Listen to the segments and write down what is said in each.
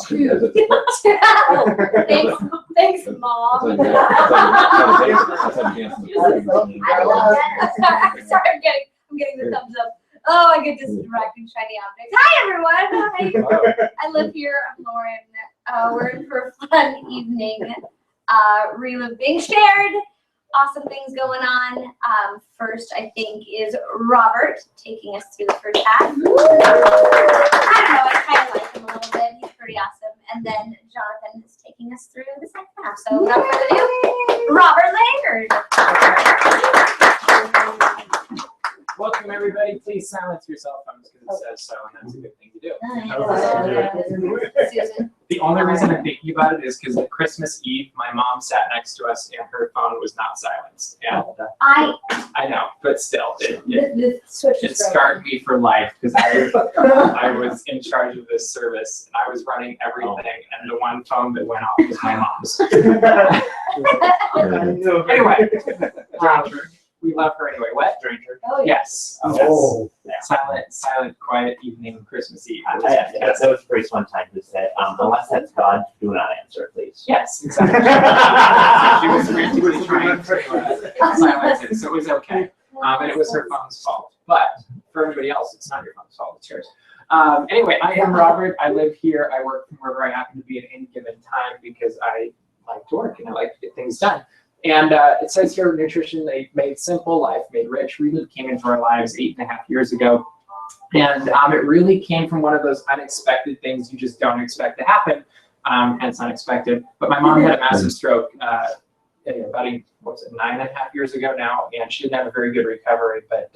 Two. Thanks, Mom. I love that. Sorry, I'm getting the thumbs up. Oh, I get distracting shiny objects. Hi, everyone. I live here. I'm Lauren. We're in for a fun evening. Reliv being shared. Awesome things going on. First, I think, is Robert taking us through the first half. I don't know, I kind of like him a little bit. He's pretty awesome. And then Jonathan is taking us through the second half. So without further ado, Robert Langford. Welcome, everybody. Please silence your cell phones because it says so, and that's a good thing to do. Susan. The only reason I'm thinking about it is because at Christmas Eve, my mom sat next to us and her phone was not silenced. And I know, but still, it scarred me for life because I was in charge of this service and I was running everything, and the one phone that went off was my mom's. Anyway, we love her anyway. What? Stranger? Oh, yes. Oh. Yes. Silent, quiet evening, Christmas Eve. That was the first one time who said, unless that's God, do not answer, please. Yes, exactly. She was frantically trying to silence it, so it was okay. And it was her phone's fault. But for everybody else, it's not your phone's fault, it's yours. Anyway, I am Robert. I live here. I work from wherever I happen to be at any given time because I like to work and I like to get things done. And it says here, nutrition made simple, life made rich. Reliv came into our lives 8.5 years ago. And it really came from one of those unexpected things you just don't expect to happen, hence unexpected. But my mom had a massive stroke about 9.5 years ago now, and she didn't have a very good recovery. But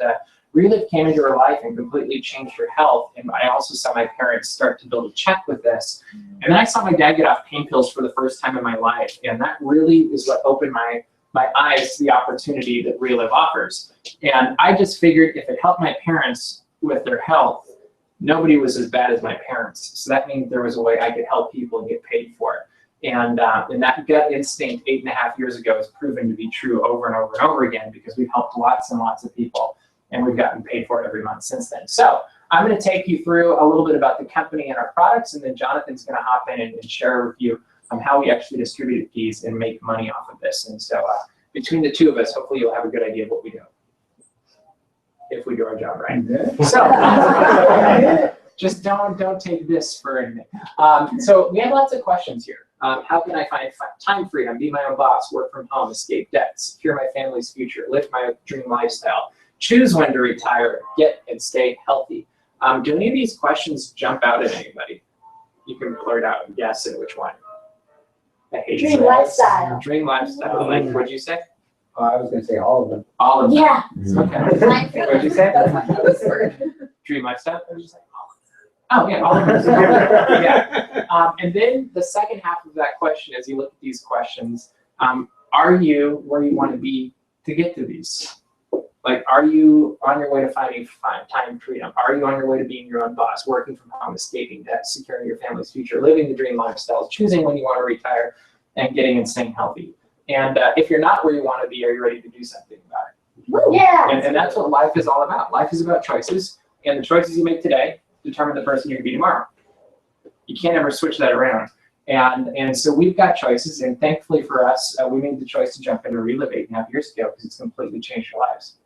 Reliv came into her life and completely changed her health. And I also saw my parents start to build a check with this. And then I saw my dad get off pain pills for the first time in my life. And that really is what opened my eyes to the opportunity that Reliv offers. And I just figured if it helped my parents with their health, nobody was as bad as my parents. So that means there was a way I could help people and get paid for it. And that gut instinct 8.5 years ago has proven to be true over and over and over again because we've helped lots and lots of people. And we've gotten paid for it every month since then. So I'm going to take you through a little bit about the company and our products, and then Jonathan's going to hop in and share with you how we actually distribute these and make money off of this. And so between the two of us, hopefully you'll have a good idea of what we do, if we do our job right. So just don't take this for anything. So we have lots of questions here. How can I find time freedom, be my own boss, work from home, escape debt, secure my family's future, live my dream lifestyle? Choose when to retire, get and stay healthy. Do any of these questions jump out at anybody? You can blurt out and guess at which one. Dream lifestyle. Dream lifestyle. Like, what'd you say? I was going to say all of them. All of them. Yeah. Okay. What'd you say? Dream lifestyle? Oh, yeah, all of them. Yeah. And then the second half of that question, as you look at these questions, are you where you want to be to get to these? Like, are you on your way to finding time freedom? Are you on your way to being your own boss, working from home, escaping debt, securing your family's future, living the dream lifestyles, choosing when you want to retire, and getting and staying healthy? And if you're not where you want to be, are you ready to do something about it? Yeah. And that's what life is all about. Life is about choices, and the choices you make today determine the person you're going to be tomorrow. You can't ever switch that around. And so we've got choices, and thankfully for us, we made the choice to jump into Reliv 8.5 years ago because it's completely changed our lives.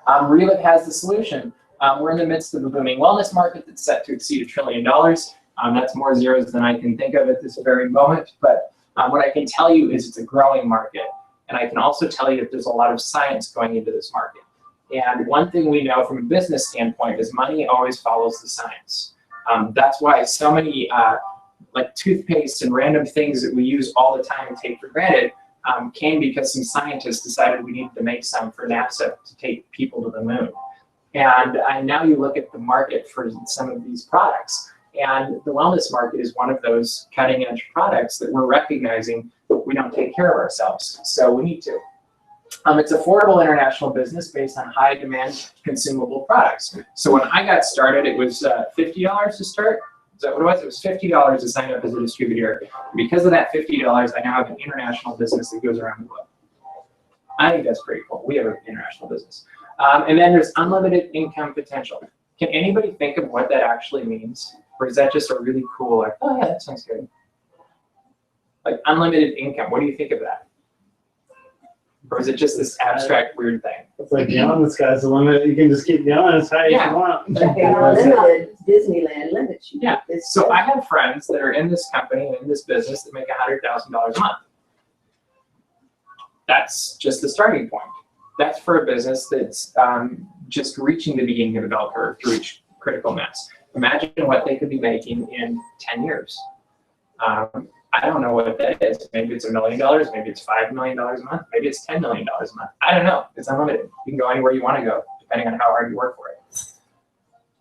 Reliv has the solution. We're in the midst of a booming wellness market that's set to exceed $1 trillion. That's more zeros than I can think of at this very moment, but what I can tell you is it's a growing market. And I can also tell you that there's a lot of science going into this market. And one thing we know from a business standpoint is money always follows the science. That's why so many like toothpaste and random things that we use all the time and take for granted came because some scientists decided we needed to make some for NASA to take people to the moon. And now you look at the market for some of these products, and the wellness market is one of those cutting edge products that we're recognizing we don't take care of ourselves, so we need to. It's affordable international business based on high demand consumable products. So when I got started, it was $50 to start. Is that what it was? It was $50 to sign up as a distributor. Because of that $50, I now have an international business that goes around the globe. I think that's pretty cool. We have an international business. And then there's unlimited income potential. Can anybody think of what that actually means? Or is that just a really cool, like, oh yeah, that sounds good? Like unlimited income, what do you think of that? Or is it just this abstract weird thing? It's like beyond the sky's the limit. You can just keep going as high as Yeah. you want. Unlimited Disneyland limits you. Yeah. It's So I have friends that are in this company and in this business that make $100,000 a month. That's just the starting point. That's for a business that's just reaching the beginning of the bell curve to reach critical mass. Imagine what they could be making in 10 years. I don't know what that is. Maybe it's $1 million, maybe it's $5 million a month, maybe it's $10 million a month. I don't know. It's unlimited. You can go anywhere you want to go, depending on how hard you work for it.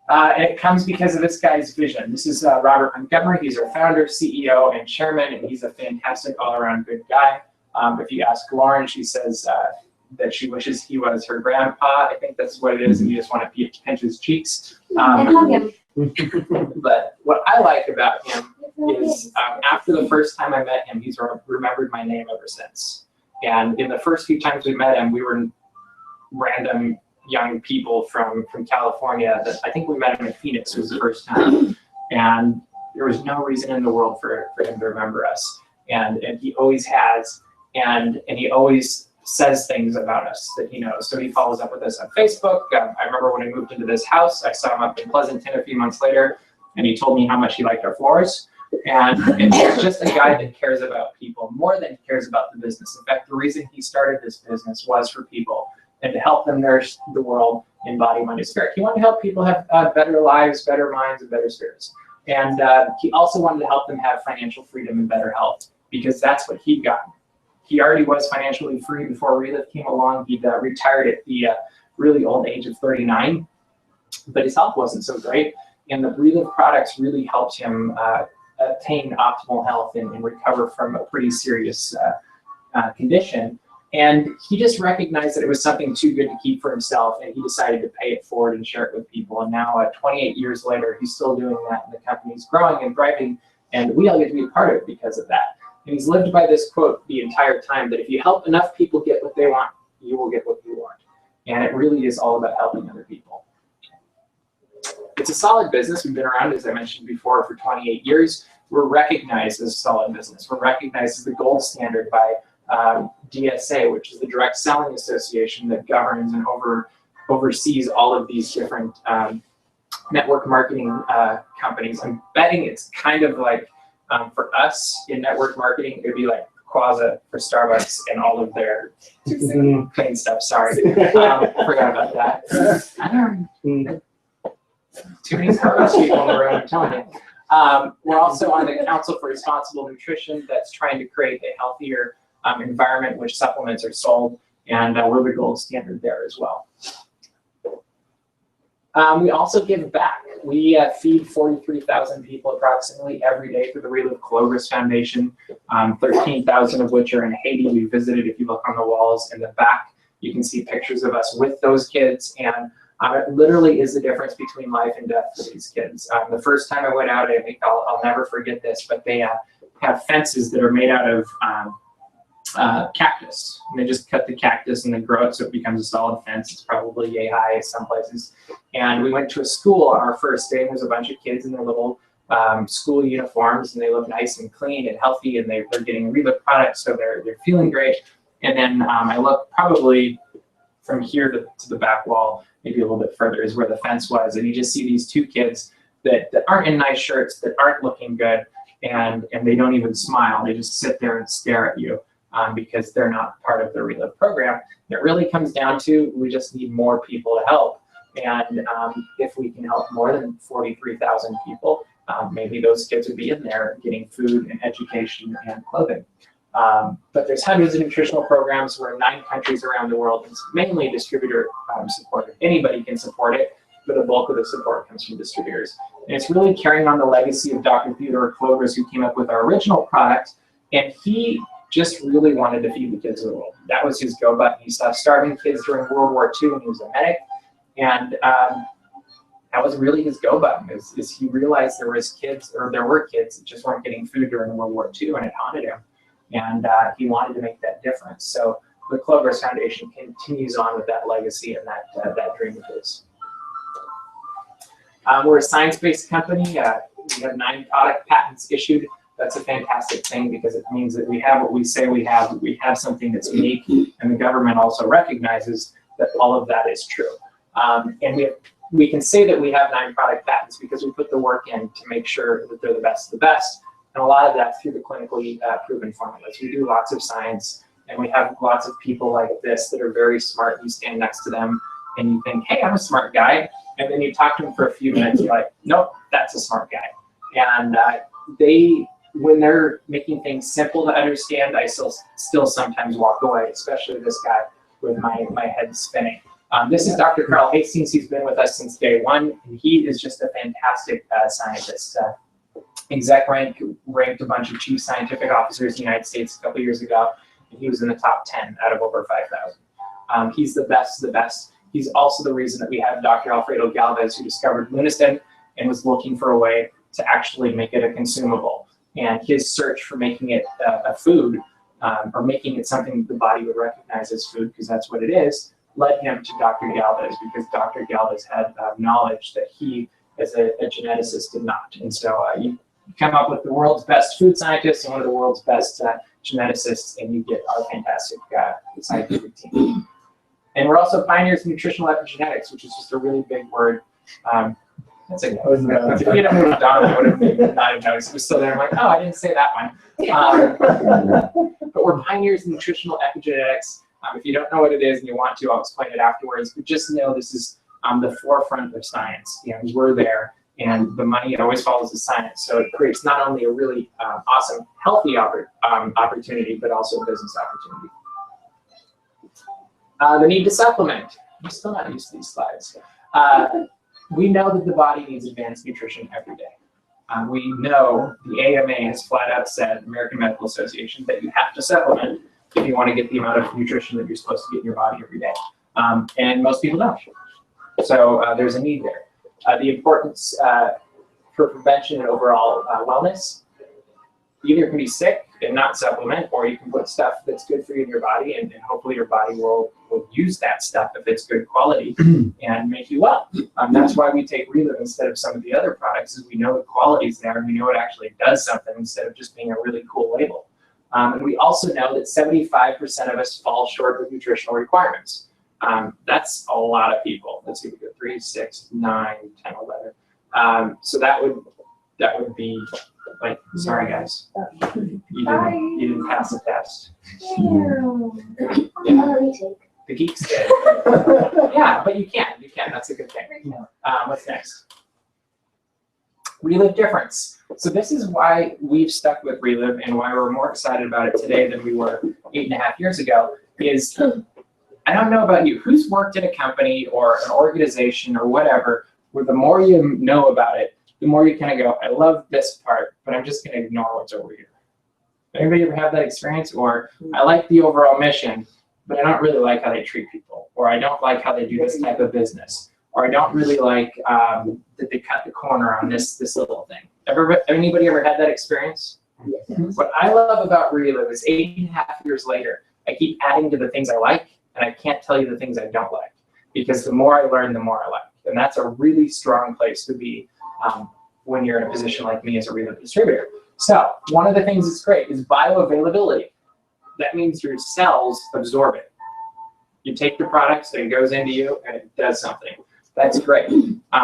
And it comes because of this guy's vision. This is Robert Montgomery. He's our founder, CEO, and chairman, and he's a fantastic all-around good guy. If you ask Lauren, she says that she wishes he was her grandpa. I think that's what it is, and you just want to pinch his cheeks. And hug him. But what I like about him is after the first time I met him, he's remembered my name ever since. And in the first few times we met him, we were random young people from California. That I think we met him in Phoenix. It was the first time. And there was no reason in the world for him to remember us. And he always has. And he always says things about us that he knows. So he follows up with us on Facebook. I remember when we moved into this house, I saw him up in Pleasanton a few months later, and he told me how much he liked our floors. And he's just a guy that cares about people more than he cares about the business. In fact, the reason he started this business was for people and to help them nourish the world in body, mind, and spirit. He wanted to help people have better lives, better minds, and better spirits. And he also wanted to help them have financial freedom and better health, because that's what he'd gotten. He already was financially free before Reliv came along. He'd retired at the really old age of 39, but his health wasn't so great. And the Reliv products really helped him attain optimal health and recover from a pretty serious condition. And he just recognized that it was something too good to keep for himself, and he decided to pay it forward and share it with people. And now, 28 years later, he's still doing that, and the company's growing and thriving, and we all get to be a part of it because of that. And he's lived by this quote the entire time, that if you help enough people get what they want, you will get what you want. And it really is all about helping other people. It's a solid business. We've been around, as I mentioned before, for 28 years. We're recognized as a solid business. We're recognized as the gold standard by DSA, which is the Direct Selling Association that governs and oversees all of these different network marketing companies. I'm betting it's kind of like, for us in network marketing, it'd be like Quaza for Starbucks and all of their plain stuff. Sorry, forgot about that. I don't too many Starbucks people in the room, I'm telling you. We're also on the Council for Responsible Nutrition that's trying to create a healthier environment in which supplements are sold, and we're the gold standard there as well. We also give back. We feed 43,000 people approximately every day through the Reliv Clovis Foundation, 13,000 of which are in Haiti. We visited. If you look on the walls in the back, you can see pictures of us with those kids, and it literally is the difference between life and death for these kids. The first time I went out, I think I'll never forget this, but they have fences that are made out of cactus. And they just cut the cactus and then grow it so it becomes a solid fence. It's probably yay high some places. And we went to a school on our first day, and there's a bunch of kids in their little school uniforms, and they look nice and clean and healthy, and they're getting Reliv products, so they're feeling great. And then I look probably from here to the back wall, maybe a little bit further, is where the fence was, and you just see these two kids that aren't in nice shirts, that aren't looking good, and they don't even smile. They just sit there and stare at you. Because they're not part of the Reliv program. It really comes down to, we just need more people to help. And if we can help more than 43,000 people, maybe those kids would be in there getting food and education and clothing. But there's hundreds of nutritional programs. We're in 9 countries around the world. It's mainly distributor supported. Anybody can support it, but the bulk of the support comes from distributors. And it's really carrying on the legacy of Dr. Theodore Clovers, who came up with our original product, and he just really wanted to feed the kids of the world. That was his go button. He saw starving kids during World War II when he was a medic, and that was really his go button. Is he realized there were kids that just weren't getting food during World War II, and it haunted him, and he wanted to make that difference. So the Clovers Foundation continues on with that legacy and that dream of his. We're a science-based company. We have 9 product patents issued. That's a fantastic thing because it means that we have what we say we have. We have something that's unique, and the government also recognizes that all of that is true. And we can say that we have 9 product patents because we put the work in to make sure that they're the best of the best. And a lot of that's through the clinically proven formulas. We do lots of science, and we have lots of people like this that are very smart. You stand next to them, and you think, hey, I'm a smart guy. And then you talk to them for a few minutes, you're like, nope, that's a smart guy. And when they're making things simple to understand, I still sometimes walk away, especially this guy with my head spinning. This is Dr. Carl Hastings. He's been with us since day one, and he is just a fantastic scientist. Exec ranked a bunch of chief scientific officers in the United States a couple years ago, and he was in the top 10 out of over 5,000. He's the best of the best. He's also the reason that we have Dr. Alfredo Galvez, who discovered lunasin and was looking for a way to actually make it a consumable. And his search for making it a food, or making it something the body would recognize as food, because that's what it is, led him to Dr. Galvez, because Dr. Galvez had knowledge that he, as a geneticist, did not. And so you come up with the world's best food scientist and one of the world's best geneticists, and you get our fantastic scientific team. And we're also pioneers in nutritional epigenetics, which is just a really big word. That's a if you had moved on, I would have not have noticed. It was still there. I'm like, oh, I didn't say that one. But we're pioneers in nutritional epigenetics. If you don't know what it is and you want to, I'll explain it afterwards. But just know this is the forefront of science. You know, we're there, and the money always follows the science. So it creates not only a really awesome, healthy opportunity, but also a business opportunity. The need to supplement. I'm still not used to these slides. We know that the body needs advanced nutrition every day. We know the AMA has flat out said, American Medical Association, that you have to supplement if you want to get the amount of nutrition that you're supposed to get in your body every day. And most people don't. So there's a need there. The importance for prevention and overall wellness. You either can be sick and not supplement, or you can put stuff that's good for you in your body, and hopefully your body will use that stuff if it's good quality and make you well. That's why we take Reliv instead of some of the other products, is we know the quality's there and we know it actually does something instead of just being a really cool label. And we also know that 75% of us fall short of nutritional requirements. That's a lot of people. Let's see, we go 3, 6, 9, 10, 11. So that would be like, sorry guys, you didn't pass the test. The geeks did. Yeah, but you can. That's a good thing. What's next? Reliv difference. So this is why we've stuck with Reliv and why we're more excited about it today than we were 8.5 years ago. Is I don't know about you, who's worked at a company or an organization or whatever, where the more you know about it, the more you kind of go, I love this part, but I'm just going to ignore what's over here. Anybody ever have that experience? Or I like the overall mission, but I don't really like how they treat people. Or I don't like how they do this type of business. Or I don't really like that they cut the corner on this little thing. Anybody ever had that experience? Yes. What I love about Reliv is 8.5 years later, I keep adding to the things I like, and I can't tell you the things I don't like. Because the more I learn, the more I like. And that's a really strong place to be when you're in a position like me as a Reliv distributor. So one of the things that's great is bioavailability. That means your cells absorb it. You take the products, and it goes into you, and it does something. That's great.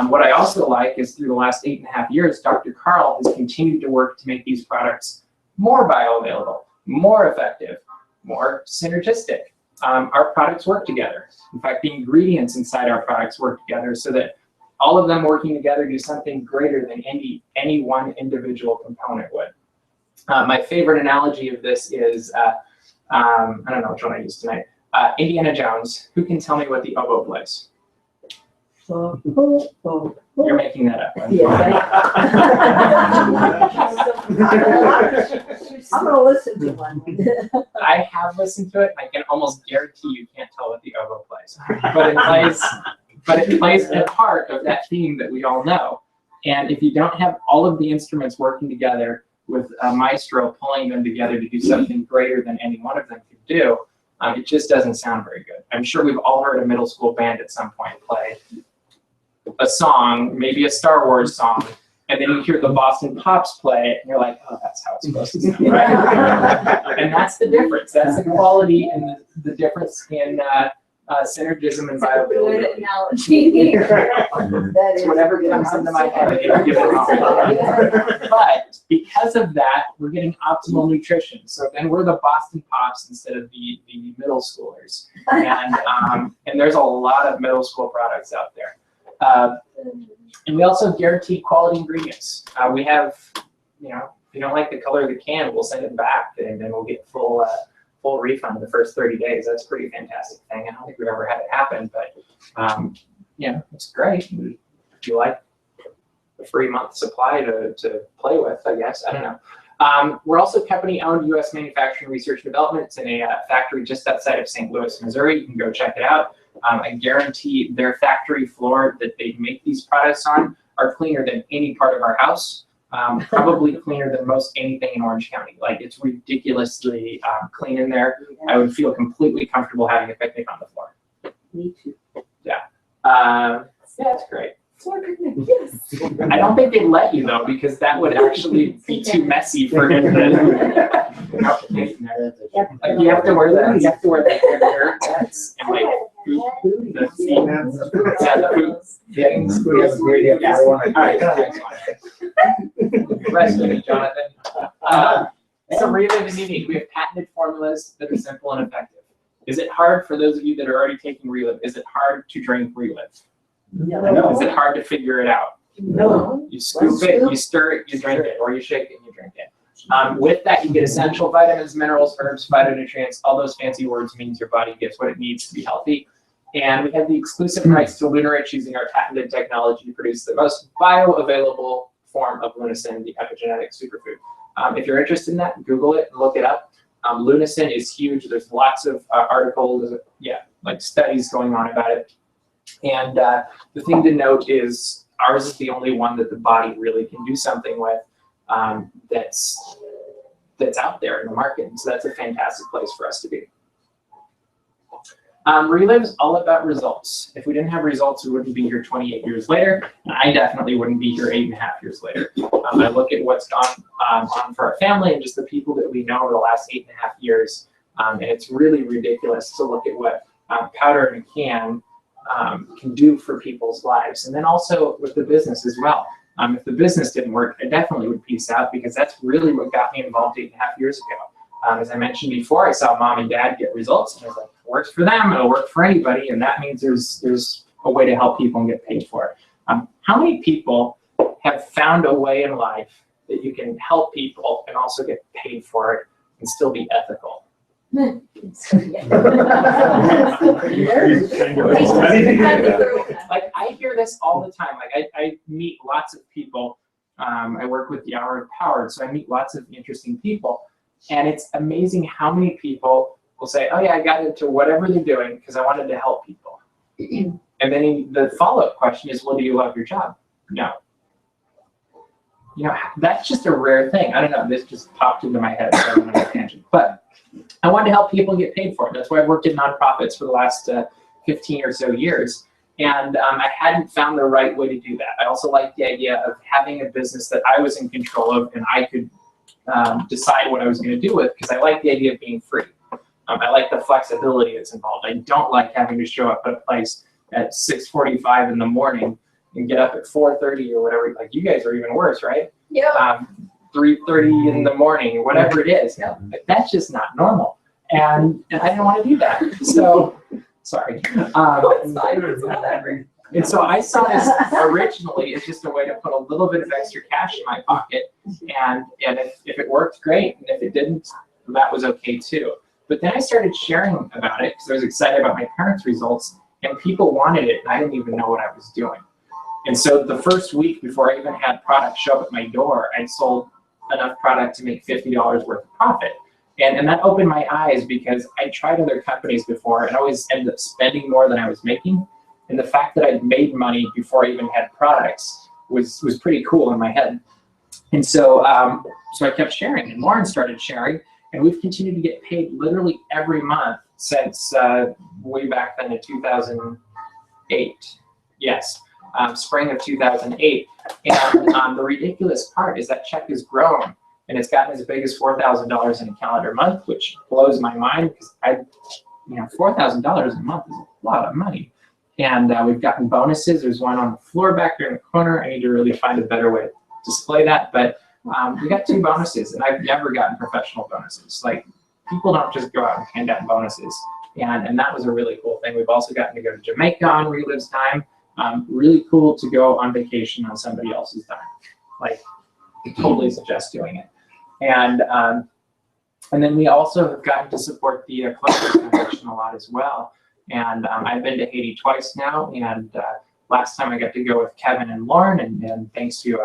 What I also like is through the last 8.5 years, Dr. Carl has continued to work to make these products more bioavailable, more effective, more synergistic. Our products work together. In fact, the ingredients inside our products work together so that all of them working together do something greater than any one individual component would. My favorite analogy of this is, I don't know which one I used tonight, Indiana Jones. Who can tell me what the oboe plays? You're making that up. Right? Yes, I'm going to listen to one. I have listened to it. I can almost guarantee you can't tell what the oboe plays. But it plays a part of that theme that we all know. And if you don't have all of the instruments working together with a maestro pulling them together to do something greater than any one of them could do, it just doesn't sound very good. I'm sure we've all heard a middle school band at some point play a song, maybe a Star Wars song, and then you hear the Boston Pops play, and you're like, oh, that's how it's supposed to sound, right? And that's the difference. That's the quality and the difference in synergism and It's a good viability. analogy. That It's is. whatever comes into my head at any given moment. But because of that, we're getting optimal nutrition. So then we're the Boston Pops instead of the middle schoolers. And there's a lot of middle school products out there. And we also guarantee quality ingredients. We have, if you don't like the color of the can, we'll send it back, and then we'll get full refund the first 30 days. That's a pretty fantastic thing. I don't think we've ever had it happen, but it's great. If you like a free month supply to play with, I guess. I don't know. We're also company-owned U.S. manufacturing, research, and development. It's in a factory just outside of St. Louis, Missouri. You can go check it out. I guarantee their factory floor that they make these products on are cleaner than any part of our house. Probably cleaner than most anything in Orange County. Like, it's ridiculously clean in there. I would feel completely comfortable having a picnic on the floor. Me too. Yeah, it's great. Floor picnic, yes. I don't think they'd let you though, because that would actually be too messy for the application there. Like, you have to wear that. You have to wear the hair nets and like the feet. Yeah, the food things. Yeah. All right, next one. Rest of it, Jonathan. So Reliv is unique. We have patented formulas that are simple and effective. Is it hard for those of you that are already taking Reliv? Is it hard to drink Reliv? No. Is it hard to figure it out? No. You scoop it, you stir it, you drink it, or you shake it and you drink it. With that, you get essential vitamins, minerals, herbs, phytonutrients. All those fancy words means your body gets what it needs to be healthy. And we have the exclusive rights to Lunarich using our patented technology to produce the most bioavailable form of Lunacin, the epigenetic superfood. If you're interested in that, Google it and look it up. Lunacin is huge. There's lots of articles, like studies going on about it. And the thing to note is ours is the only one that the body really can do something with that's out there in the market. And so that's a fantastic place for us to be. Reliv is all about results. If we didn't have results, we wouldn't be here 28 years later. And I definitely wouldn't be here 8.5 years later. I look at what's gone on for our family and just the people that we know over the last 8.5 years. And it's really ridiculous to look at what powder in a can can do for people's lives. And then also with the business as well. If the business didn't work, I definitely would peace out, because that's really what got me involved 8.5 years ago. As I mentioned before, I saw mom and dad get results, and I was like, it works for them, it'll work for anybody, and that means there's a way to help people and get paid for it. How many people have found a way in life that you can help people and also get paid for it and still be ethical? Like, I hear this all the time. Like, I meet lots of people. I work with the Hour of Power, so I meet lots of interesting people. And it's amazing how many people will say, oh yeah, I got into whatever they're doing because I wanted to help people. And then the follow-up question is, well, do you love your job? No. That's just a rare thing. I don't know, this just popped into my head, so I went on a tangent. But I wanted to help people get paid for it. That's why I've worked in nonprofits for the last 15 or so years. And I hadn't found the right way to do that. I also liked the idea of having a business that I was in control of and I could decide what I was going to do with, because I like the idea of being free. I like the flexibility that's involved. I don't like having to show up at a place at 6:45 in the morning and get up at 4:30 or whatever. Like, you guys are even worse, right? yeah. 3:30 in the morning, whatever it is. Like, that's just not normal. And I didn't want to do that. So, sorry. And so I saw this originally as just a way to put a little bit of extra cash in my pocket. And if it worked, great. And if it didn't, that was okay too. But then I started sharing about it because I was excited about my parents' results, and people wanted it, and I didn't even know what I was doing. And so the first week before I even had product show up at my door, I sold enough product to make $50 worth of profit. And that opened my eyes, because I tried other companies before and always ended up spending more than I was making. And the fact that I'd made money before I even had products was pretty cool in my head. And so I kept sharing, and Lauren started sharing, and we've continued to get paid literally every month since way back then in 2008. Yes. spring of 2008. And the ridiculous part is that check has grown, and it's gotten as big as $4,000 in a calendar month, which blows my mind because $4,000 a month is a lot of money. And we've gotten bonuses. There's one on the floor back there in the corner. I need to really find a better way to display that. But we got 2 bonuses, and I've never gotten professional bonuses. Like, people don't just go out and hand out bonuses. And that was a really cool thing. We've also gotten to go to Jamaica on Reliv's time. Really cool to go on vacation on somebody else's time. Like, I totally suggest doing it. And then we also have gotten to support the Clover Foundation a lot as well. And I've been to Haiti twice now, and last time I got to go with Kevin and Lauren, and thanks to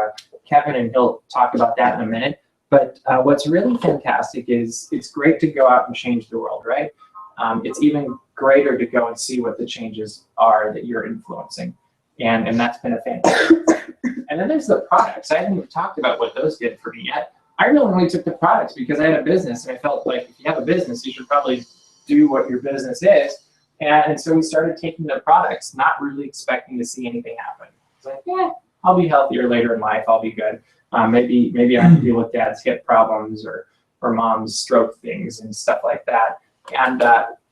Kevin, and he'll talk about that in a minute. But what's really fantastic is it's great to go out and change the world, right? It's even greater to go and see what the changes are that you're influencing. And that's been a fantastic. And then there's the products. I haven't even talked about what those did for me yet. I really only took the products because I had a business, and I felt like if you have a business, you should probably do what your business is. And so we started taking the products, not really expecting to see anything happen. It's like, yeah, I'll be healthier later in life. I'll be good. Maybe I can deal with dad's hip problems or mom's stroke things and stuff like that. And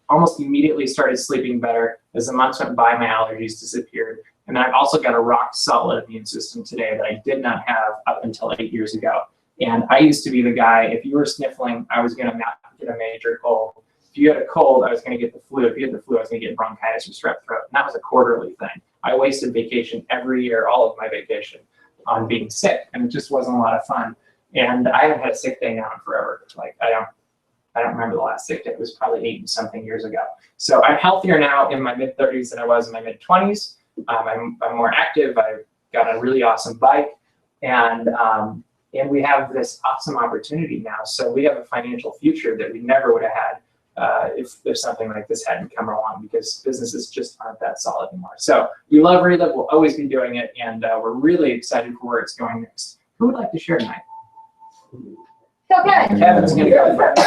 almost immediately started sleeping better. As the months went by, my allergies disappeared. And I've also got a rock solid immune system today that I did not have up until 8 years ago. And I used to be the guy, if you were sniffling, I was going to get a major cold. If you had a cold, I was going to get the flu. If you had the flu, I was going to get bronchitis or strep throat. And that was a quarterly thing. I wasted vacation every year, all of my vacation, on being sick. And it just wasn't a lot of fun. And I haven't had a sick day now in forever. Like, I don't remember the last sick day. It was probably 8-something years ago. So I'm healthier now in my mid-30s than I was in my mid-20s. I'm more active. I've got a really awesome bike. And we have this awesome opportunity now. So we have a financial future that we never would have had if something like this hadn't come along, because businesses just aren't that solid anymore. So we love Reliv. We'll always be doing it, and we're really excited for where it's going next. Who would like to share tonight? Okay. Kevin's going to go first.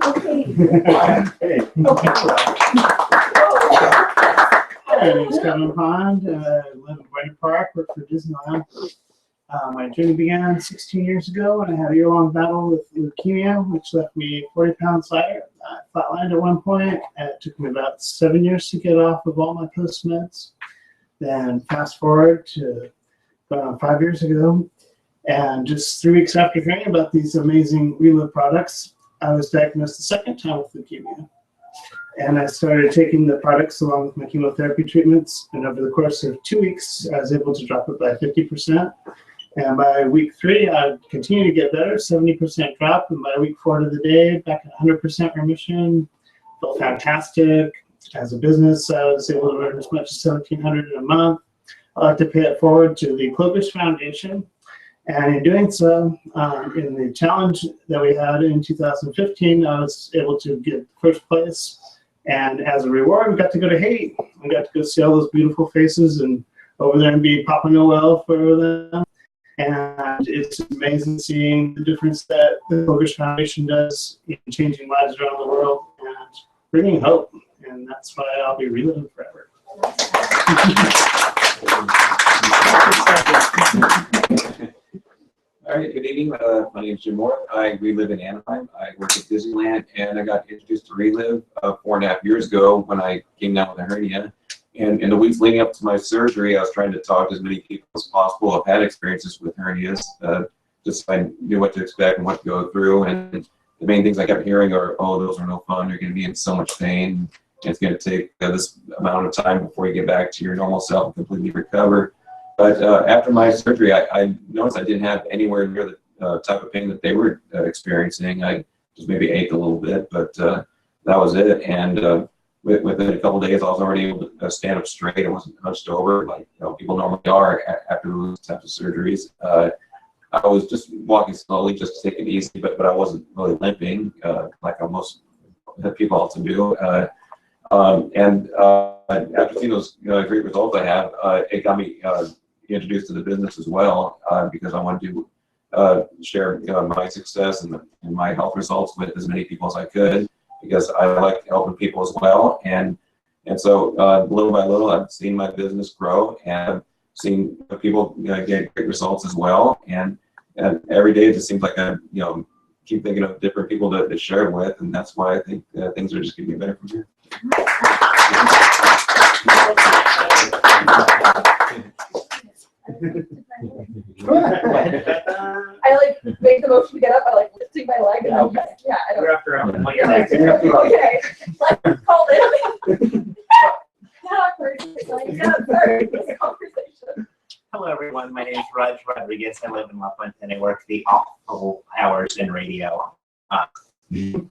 Okay. Hey. My name is Kevin Pond. I live in Winter Park, work for Disneyland. My journey began 16 years ago when I had a year-long battle with leukemia, which left me 40 pounds lighter. I flatlined at one point. It took me about 7 years to get off of all my post-meds. Then fast forward to about 5 years ago, and just 3 weeks after hearing about these amazing Reliv products, I was diagnosed the second time with leukemia. And I started taking the products along with my chemotherapy treatments, and over the course of 2 weeks, I was able to drop it by 50%. And by week 3, I continued to get better, 70% drop. And by week 4 to the day, back at 100% remission. Felt fantastic. As a business, I was able to earn as much as $1,700 a month. I like to pay it forward to the Clovis Foundation. And in doing so, in the challenge that we had in 2015, I was able to get first place. And as a reward, we got to go to Haiti. We got to go see all those beautiful faces and over there and be Papa Noel for them. And it's amazing seeing the difference that the Clovis Foundation does in changing lives around the world and bringing hope. And that's why I'll be reliving forever. All right, good evening. My name is Jim Moore. I relive in Anaheim. I work at Disneyland, and I got introduced to Reliv 4.5 years ago when I came down with a hernia. And in the weeks leading up to my surgery, I was trying to talk to as many people as possible who've had experiences with hernias, just so I knew what to expect and what to go through. And the main things I kept hearing are, oh, those are no fun. You're going to be in so much pain. It's going to take this amount of time before you get back to your normal self and completely recover. But after my surgery, I noticed I didn't have anywhere near the type of pain that they were experiencing. I just maybe ached a little bit, but that was it. And within a couple of days, I was already able to stand up straight. I wasn't hunched over like people normally are after those types of surgeries. I was just walking slowly, just to take it easy, but I wasn't really limping like most people also do. After seeing those great results I have, it got me introduced to the business as well because I wanted to share my success and my health results with as many people as I could, because I like helping people as well. And so little by little, I've seen my business grow, and seeing people get great results as well. And every day it just seems like I keep thinking of different people to share it with, and that's why I think things are just going to get better from here. I like make the motion to get up. I like lifting my leg. And I'm just, yeah, I don't. You're after him. Okay, let's call it. Now I'm sorry. This conversation. Hello, everyone. My name is Raj Rodriguez. I live in La Fuente, and I work the awful hours in radio. Been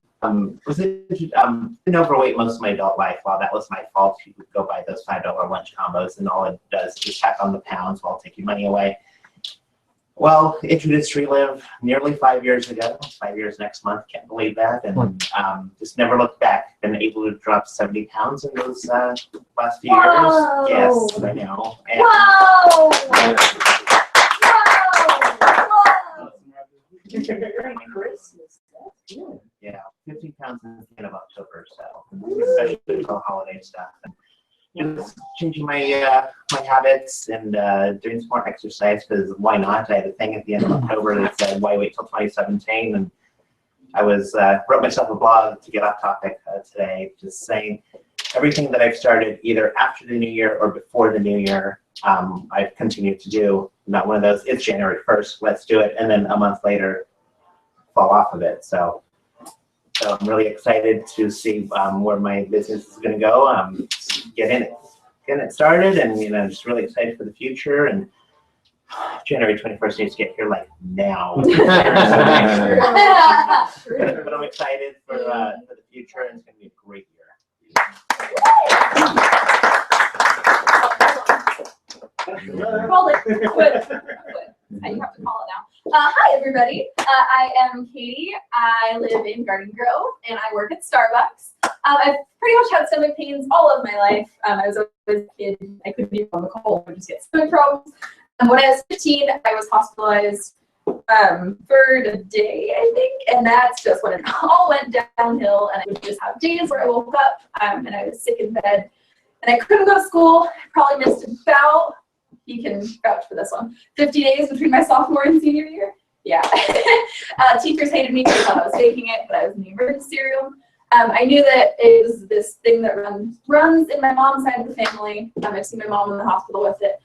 overweight most of my adult life. Well, that was my fault. You would go buy those $5 lunch combos, and all it does is just tack on the pounds while taking money away. Well, introduced Reliv nearly 5 years ago. 5 years next month. Can't believe that. And just never looked back. Been able to drop 70 pounds in those last few Whoa. years. Yes, I know. And Whoa! Whoa! Merry Christmas. That's good. yeah, 15 pounds in the end of October, so especially for holiday stuff. And just changing my my habits and doing some more exercise, because why not? I had a thing at the end of October that said, "Why wait till 2017?" And I was wrote myself a blog to get off topic today, just saying everything that I've started either after the new year or before the new year, I've continued to do. Not one of those, it's January 1st, let's do it, and then a month later fall off of it. So I'm really excited to see where my business is going to go. Getting it started, and just really excited for the future. And January 21st needs to get here like now. But I'm excited for the future, and it's going to be a great year. Call it. Quit. You have to call it now. Hi, everybody. I am Katie. I live in Garden Grove, and I work at Starbucks. I've pretty much had stomach pains all of my life. I was always a kid. I couldn't even on the cold. I would just get stomach problems. When I was 15, I was hospitalized for a day, I think, and that's just when it all went downhill. And I would just have days where I woke up and I was sick in bed, and I couldn't go to school. I probably missed about, you can vouch for this one, 50 days between my sophomore and senior year. Yeah. Teachers hated me because I thought I was faking it, but I was in the emergency room. I knew that it was this thing that runs in my mom's side of the family. I've seen my mom in the hospital with it.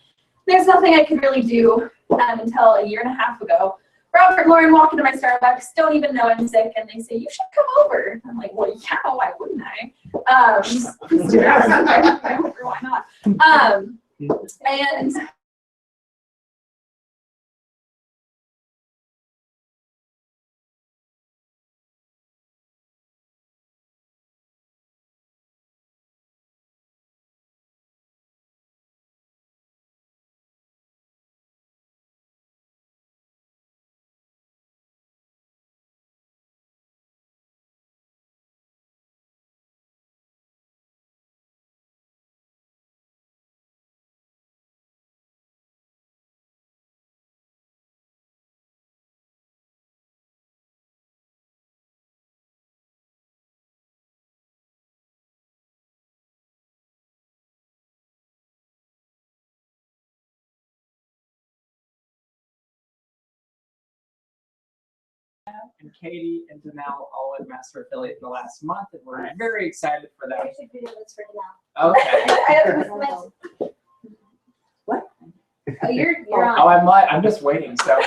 There's nothing I could really do until a year and a half ago. Robert and Lauren walk into my Starbucks, don't even know I'm sick, and they say, "You should come over." I'm like, "Well, yeah, why wouldn't I?" Why not? And And Katie and Danelle all went master affiliate in the last month, and we're very excited for that. There's a video that's for now. Okay. What? Oh, you're on. Oh, I'm just waiting. So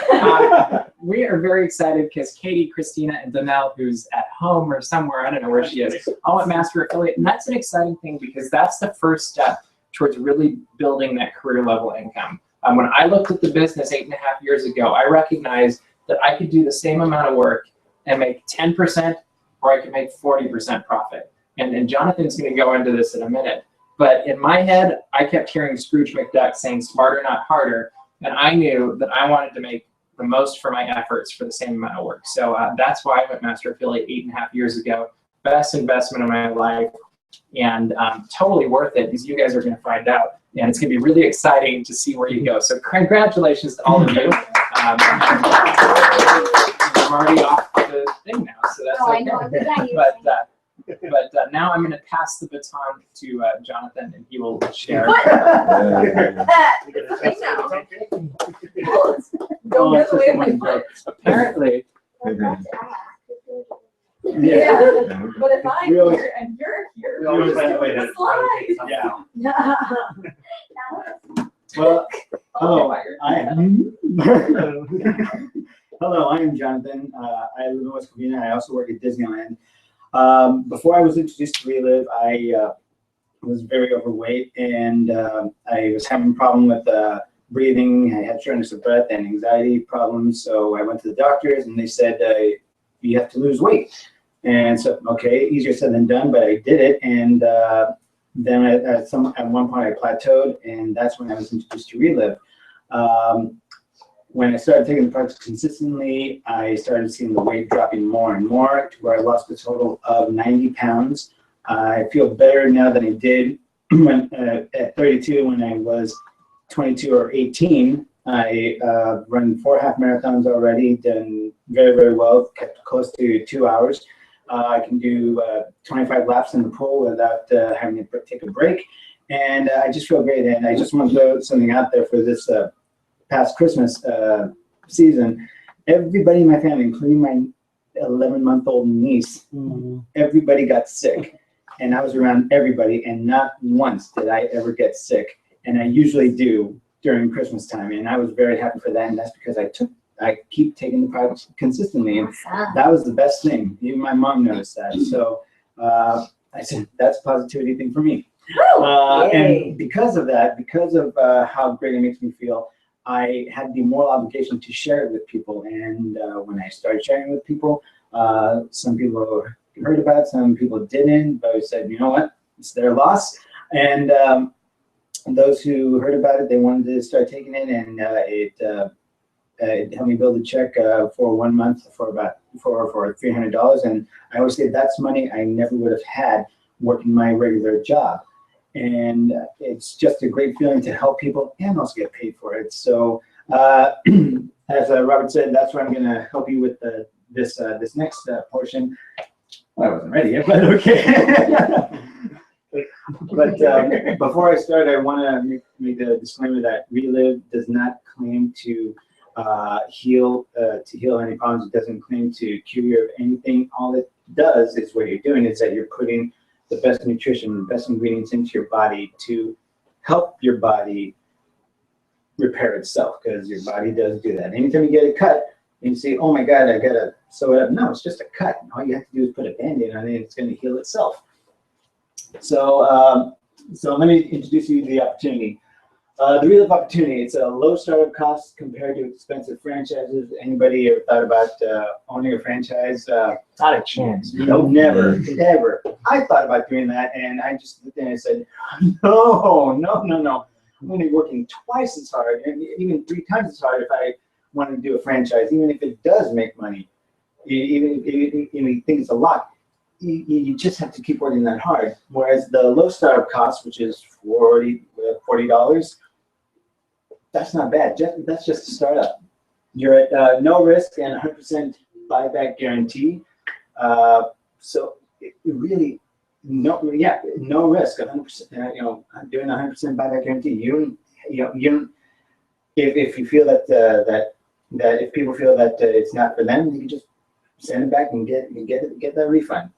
we are very excited because Katie, Christina, and Danelle, who's at home or somewhere, I don't know where she is, all went master affiliate. And that's an exciting thing because that's the first step towards really building that career level income. When I looked at the business 8.5 years ago, I recognized that I could do the same amount of work and make 10%, or I could make 40% profit. And Jonathan's going to go into this in a minute. But in my head, I kept hearing Scrooge McDuck saying smarter, not harder. And I knew that I wanted to make the most for my efforts for the same amount of work. So that's why I went master affiliate 8.5 years ago. Best investment of my life, and totally worth it, because you guys are going to find out. And it's going to be really exciting to see where you go. So congratulations to all of you. I'm already off the thing now, so that's okay. I know. But now I'm going to pass the baton to Jonathan, and he will share. Don't get away with my foot. Apparently, Yeah, but if I'm We always- here and you're here, We always we're find a just way doing to the slide. Yeah. Well, hello. Fire. Hello, I am Jonathan. I live in West Covina. I also work at Disneyland. Before I was introduced to Reliv, I was very overweight, and I was having a problem with breathing. I had shortness of breath and anxiety problems. So I went to the doctors, and they said you have to lose weight. And so, okay, easier said than done, but I did it. And then at one point I plateaued, and that's when I was introduced to Reliv. When I started taking the products consistently, I started seeing the weight dropping more and more to where I lost a total of 90 pounds. I feel better now than I did when at 32 when I was 22 or 18. I run 4 half marathons already, done very, very well, kept close to 2 hours. I can do 25 laps in the pool without having to take a break. And I just feel great. And I just want to throw something out there for this past Christmas season. Everybody in my family, including my 11-month-old niece, everybody got sick. And I was around everybody, and not once did I ever get sick. And I usually do during Christmas time. And I was very happy for that. And that's because I keep taking the products consistently, and that was the best thing. Even my mom noticed that. So I said, that's a positivity thing for me. And because of that, because of how great it makes me feel, I had the moral obligation to share it with people. And when I started sharing it with people, some people heard about it, some people didn't, but I said, you know what, it's their loss. And those who heard about it, they wanted to start taking it, and it helped me build a check for 1 month for $300. And I always say that's money I never would have had working my regular job. And it's just a great feeling to help people and also get paid for it. So as Robert said, that's where I'm going to help you with this next portion. Well, I wasn't ready yet, but okay. But before I start, I want to make the disclaimer that Reliv does not claim to heal any problems. It doesn't claim to cure you of anything. All it does is what you're doing is that you're putting the best nutrition, the best ingredients into your body to help your body repair itself, because your body does do that. Anytime you get a cut and you say, oh my God, I gotta sew it up. No, it's just a cut. All you have to do is put a Band-Aid on it, and it's going to heal itself. So, so let me introduce you to the opportunity. The Reliv opportunity, it's a low startup cost compared to expensive franchises. Anybody ever thought about owning a franchise? Not a chance. No, never, ever. I thought about doing that, and I just looked at it and said, no. I'm going to be working twice as hard, and even 3 times as hard if I want to do a franchise, even if it does make money. Even if you think it's a lot, you just have to keep working that hard. Whereas the low startup cost, which is $40, that's not bad. That's just a startup. You're at no risk and 100% buyback guarantee. So it really, no risk, 100%. Doing 100% buyback guarantee. If you feel that if people feel that it's not for them, you can just send it back and get that refund.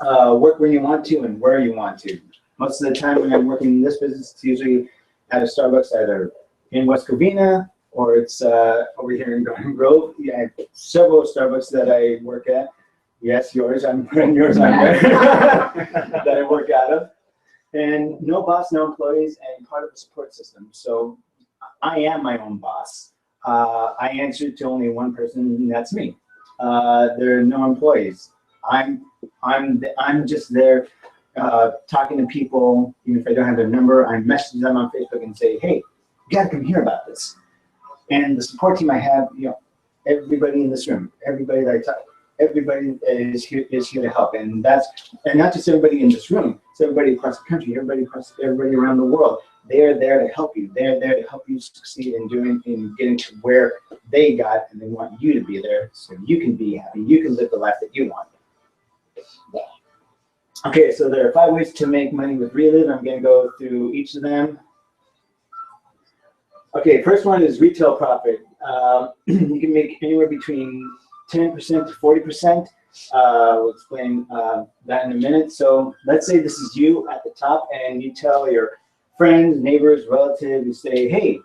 Work when you want to and where you want to. Most of the time when I'm working in this business, it's usually at a Starbucks either in West Covina or it's over here in Garden Grove. Yeah, I have several Starbucks that I work at. Yes, yours. I'm putting yours on there that I work out of. And no boss, no employees, and part of the support system. So I am my own boss. I answer to only one person, and that's me. There are no employees. I'm just there talking to people. Even if I don't have their number, I message them on Facebook and say, hey, you gotta come hear about this. And the support team I have, everybody in this room, everybody that I talk, everybody is here to help. And not just everybody in this room, it's everybody across the country, everybody around the world. They're there to help you. They're there to help you succeed in getting to where they got, and they want you to be there so you can be happy. You can live the life that you want. Okay, so there are 5 ways to make money with Reliv. I'm going to go through each of them. Okay, first one is retail profit. You can make anywhere between 10% to 40%. We'll explain that in a minute. So let's say this is you at the top, and you tell your friends, neighbors, relatives, you say, hey,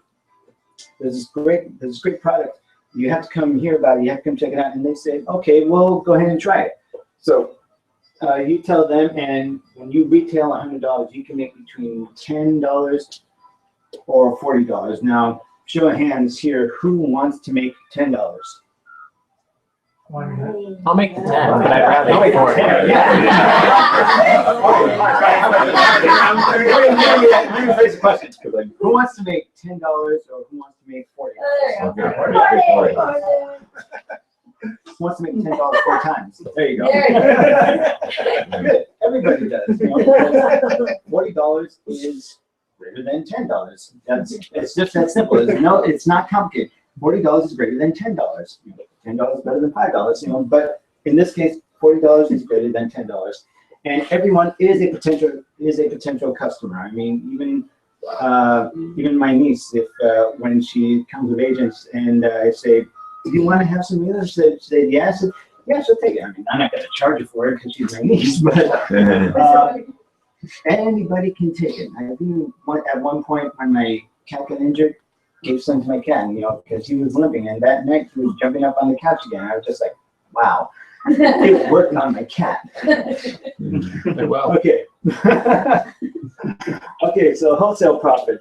there's this great product. You have to come hear about it. You have to come check it out. And they say, okay, well, go ahead and try it. So you tell them, and when you retail $100, you can make between $10 or $40. Now, show of hands here, who wants to make $10? I'll make the 10, but I'd rather make 40. Let me phrase the question. Who wants to make $10 or who wants to make $40? Who wants to make $10 4 times? There you go. Good. Everybody does. You know, $40 is greater than $10. It's just that simple. It's not complicated. $40 is greater than $10. $10 is better than $5. You know, but in this case, $40 is greater than $10. And everyone is a potential customer. I mean, even my niece, if when she comes with agents and I say, do you want to have some meals? She said yes. Yeah, she'll take it. I mean, I'm not going to charge her for it because she's my niece, but anybody can take it. I think at one point when my cat got injured, gave some to my cat, you know, because he was limping, and that night he was jumping up on the couch again. I was just like, wow, it worked on my cat. Well. Okay. Okay, so wholesale profit.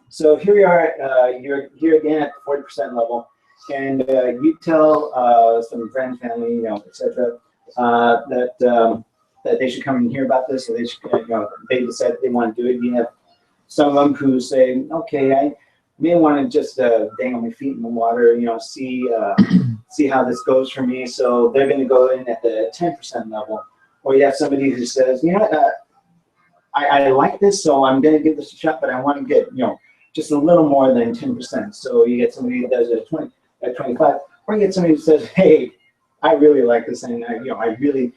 So here we are, you're here again at the 40% level, and you tell some friends, family, you know, etc., that they should come and hear about this, and they should, you know, they decide they want to do it. You have some of them who say, okay, I may want to just dangle my feet in the water, you know, see how this goes for me. So they're going to go in at the 10% level. Or you have somebody who says, you know, I like this, so I'm going to give this a shot, but I want to get, you know, just a little more than 10%. So you get somebody that does it at 25, or you get somebody who says, hey, I really like this, and you know, I really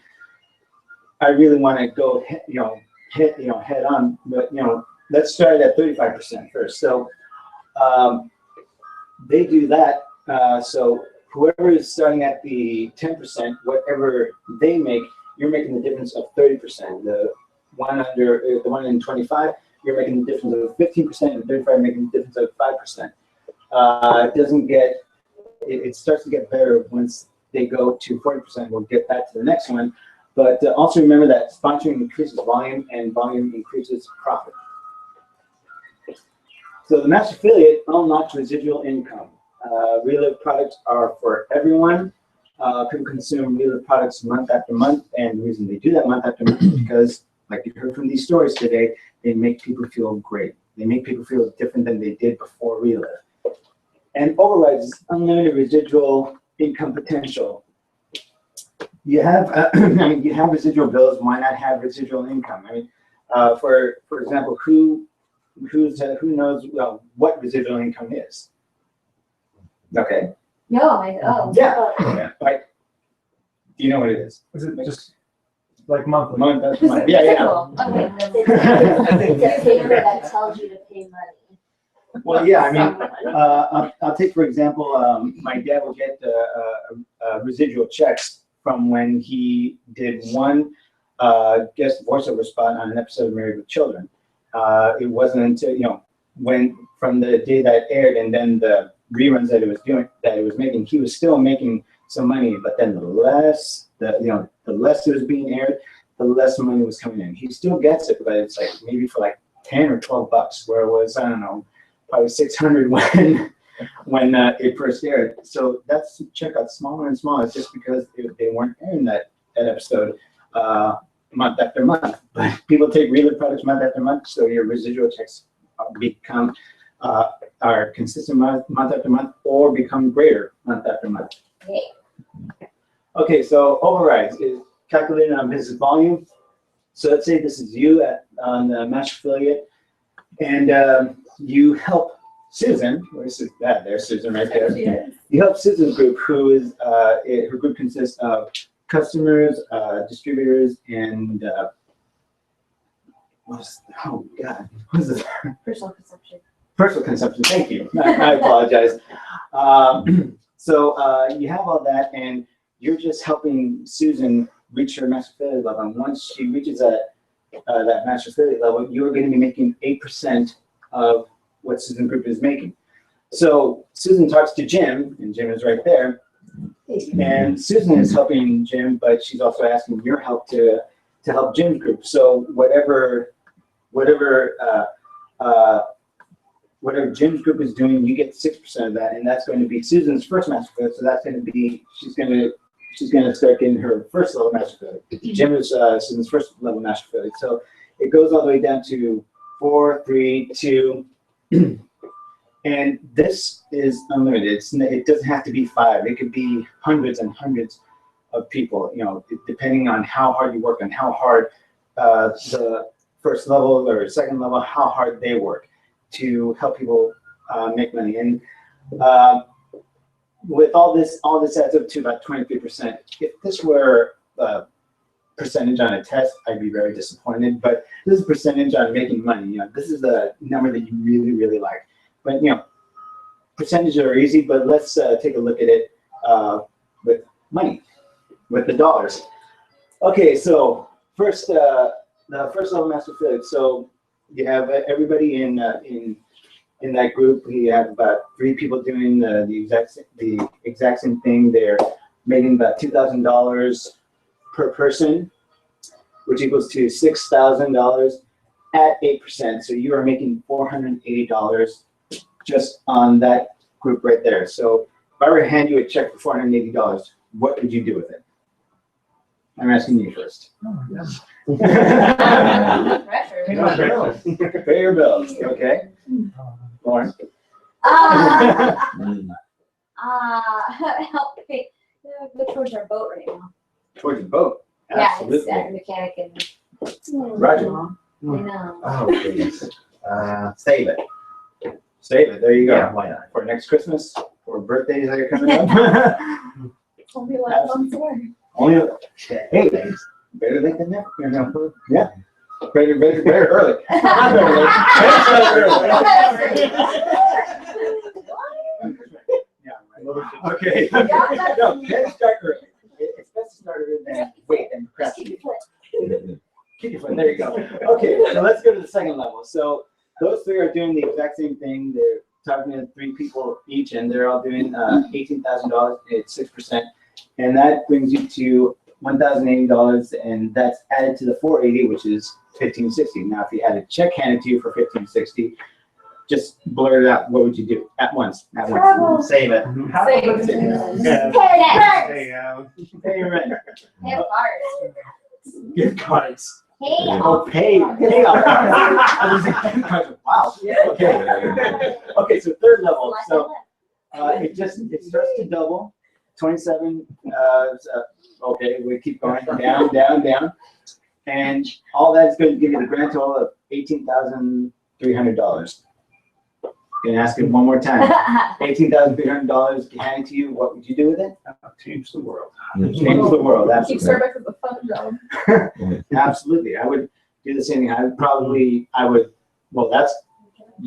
want to go, head on, but you know, let's start at 35% first. So they do that. So whoever is starting at the 10%, whatever they make, you're making the difference of 30%. The one in 25, you're making the difference of 15%, and 35 making the difference of 5%. It doesn't get. It starts to get better once they go to 40%. We'll get back to the next one. But also remember that sponsoring increases volume, and volume increases profit. So the master affiliate unlocks residual income. Reliv products are for everyone. People consume Reliv products month after month, and the reason they do that month after month is because, like you heard from these stories today, they make people feel great. They make people feel different than they did before Reliv. And overrides unlimited residual income potential. You have, you have residual bills. Why not have residual income? I mean, for example, who knows what residual income is? Okay. No, Yeah. Right. Do you know what it is? Is it just like monthly? Month after month. Yeah. Okay. It's a paper that tells you to pay money. Well, yeah. I mean, I'll take for example, my dad will get residual checks from when he did one guest voiceover spot on an episode of Married with Children. It wasn't until when from the day that aired and then the reruns that it was making, he was still making some money. But then the less it was being aired, the less money was coming in. He still gets it, but it's like maybe for like $10 or $12, where it was, I don't know, probably $600 when it first aired. So that's check out smaller and smaller, just because they weren't airing that episode month after month. But people take Reliv products month after month, so your residual checks become are consistent month after month, or become greater month after month. Okay, so overrides is calculated on business volume. So let's say this is you on the master affiliate, and you help Susan. Where's that? There's Susan right there. You help Susan's group, who is her group consists of customers, distributors, and oh God, what is this? Personal consumption. Personal consumption. Thank you. I apologize. So you have all that, and you're just helping Susan reach her master affiliate level. And once she reaches that master affiliate level, you're going to be making 8% of what Susan Group is making. So Susan talks to Jim, and Jim is right there. And Susan is helping Jim, but she's also asking your help to help Jim's group. So whatever Jim's group is doing, you get 6% of that, and that's going to be Susan's first master affiliate. So that's going to be she's going to start getting her first level master affiliate. Jim is Susan's first level master affiliate. So it goes all the way down to 4, 3, 2. And this is unlimited. It doesn't have to be 5. It could be hundreds and hundreds of people, you know, depending on how hard you work and how hard the first level or second level, how hard they work to help people make money. And with all this adds up to about 23%. If this were a percentage on a test, I'd be very disappointed. But this is a percentage on making money. You know, this is the number that you really, really like. But you know, percentages are easy. But let's take a look at it with money, with the dollars. Okay, so first, the first level master affiliate. So you have everybody in that group. We have about 3 people doing the exact same thing. They're making about $2,000 per person, which equals to $6,000 at 8%. So you are making $480 just on that group right there. So if I were to hand you a check for $480, what would you do with it? I'm asking you first. Pressure. Pay your bills. Okay. Lauren. Help pay. Go towards our boat right now. Towards the boat. Yeah, it's Absolutely. at mechanic and. Roger. I know. Oh, goodness. Save it. Save it. There you go. Yeah, why not? For next Christmas or birthdays that are coming up. Only last month's work. Only, hey, better late than never. You know? Yeah. Better early. Not better late. Better early. Yeah, right. Okay. No, better start early. It's best to start early than wait and procrastinate. Keep your foot. There you go. Okay, so let's go to the second level. So those 3 are doing the exact same thing. They're talking to 3 people each, and they're all doing $18,000 at 6%, and that brings you to $1,080, and that's added to the $480, which is $1,560. Now, if you had a check handed to you for $1,560, just blurt it out. What would you do at once? At once. Save it. Save. Yeah. Pay Pay your rent. cards. Gift cards. Hey, Oh, pay off. I was like, wow. Okay. Okay, so third level. So it starts to double. 27. Okay, we keep going down, down, down, and all that's going to give you the grand total of $18,300. Gonna ask it one more time. $18,300 handed to you. What would you do with it? Change the world. Change the world. Keep Absolutely. Starbucks as a fun job. Absolutely. I would do the same thing. Well, that's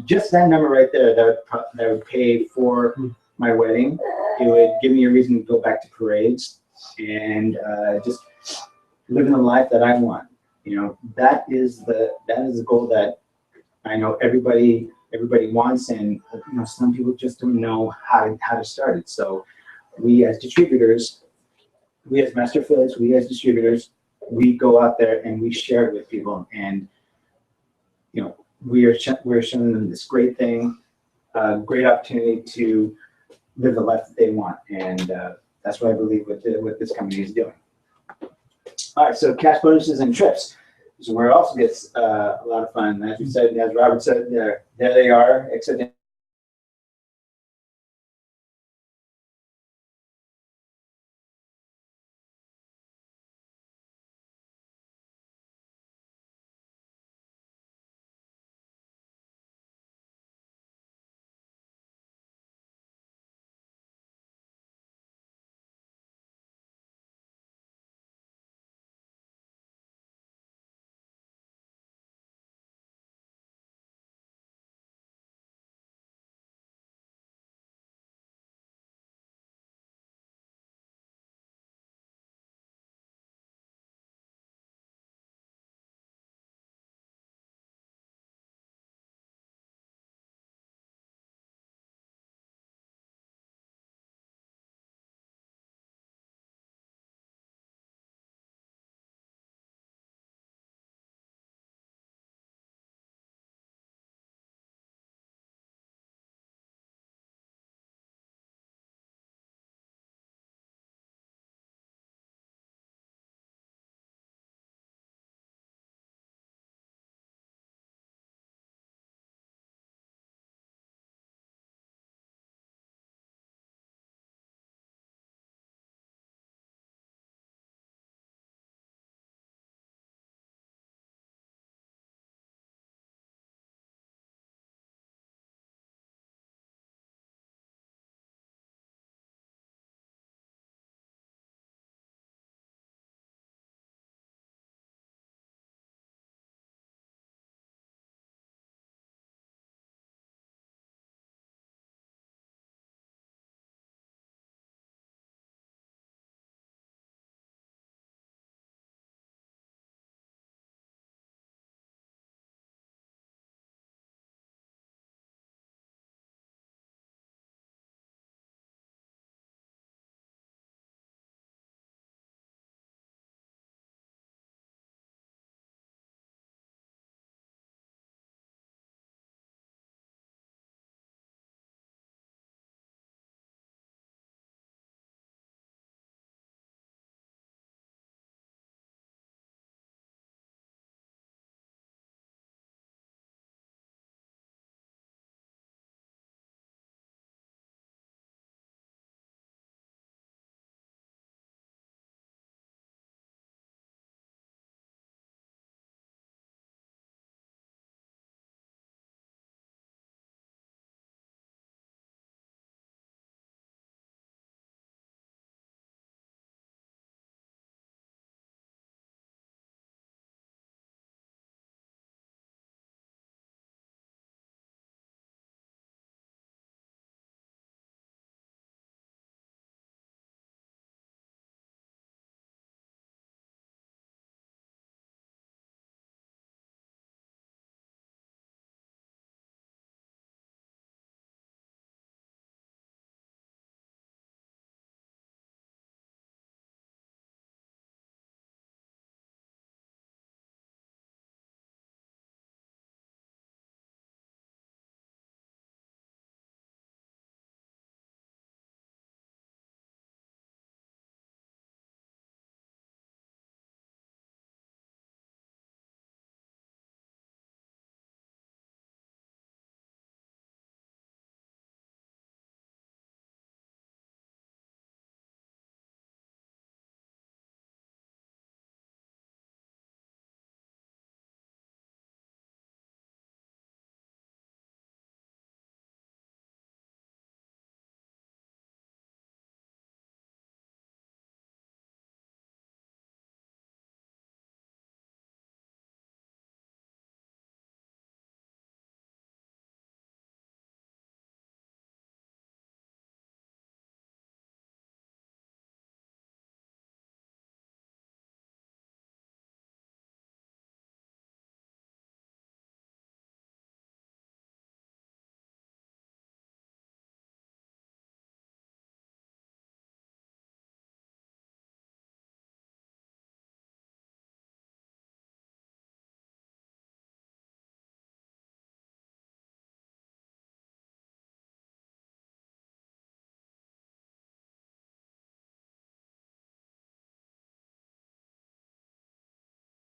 just that number right there. That would pay for my wedding. It would give me a reason to go back to parades and just living the life that I want. You know, that is the goal that I know everybody wants, and you know, some people just don't know how to start it. So we as distributors, we as master affiliates, we as distributors, we go out there and we share it with people, and you know, we're showing them this great thing, great opportunity to live the life that they want, and that's what I believe what this company is doing. All right, so cash bonuses and trips. So where it also gets a lot of fun. As we said, as Robert said, there they are, except